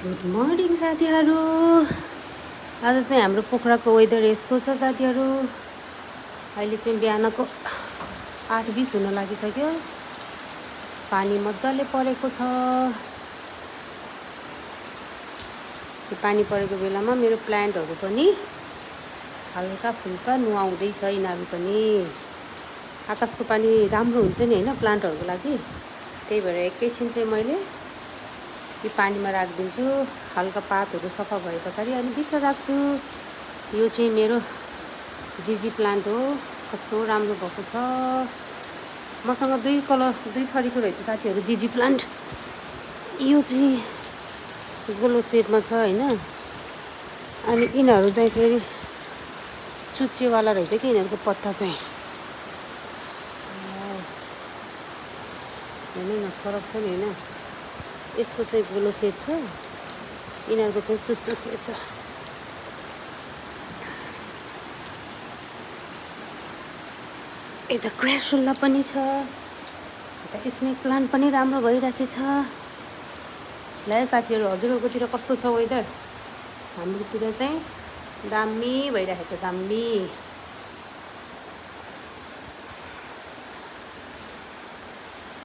Good morning साथीहरू। आज चाहिँ हाम्रो पोखराको वेदर यस्तो छ साथीहरू। अहिले चाहिँ बिहानको 8:20 हुन लागिसक्यो। पानी मजाले परेको छ। यो पानी परेको बेलामा मेरो प्लान्टहरू पनि हल्का फुल्का नुहाउँदैछ। यिनीहरू पनि आकाशको पानी राम्रो हुन्छ नि हैन प्लान्टहरूको लागि। त्यही भएर एकैछिन चाहिँ मैले यो पानीमा राखिदिन्छु। हल्का पातहरू सफा भए पछाडि अनि भित्र राख्छु। यो चाहिँ मेरो जिजी प्लान्ट हो। कस्तो राम्रो भएको छ। मसँग दुई थरीको रहेछ साथीहरू जिजी प्लान्ट। यो चाहिँ गोलो सेपमा छ हैन। अनि यिनीहरू चाहिँ फेरि चुच्चेवाला रहेछ कि यिनीहरूको पत्ता चाहिँ। हेर्नु न फरक छ नि हैन। यसको चाहिँ गोलो सेप छ, यिनीहरूको चाहिँ चुच्चो सेप छ। यता क्रासुल्ला पनि छ, यता स्नेक प्लान्ट पनि राम्रो भइराखेछ। ल साथीहरू, हजुरहरूकोतिर कस्तो छ वेदर? हाम्रोतिर चाहिँ दामी भइराखेछ, दामी।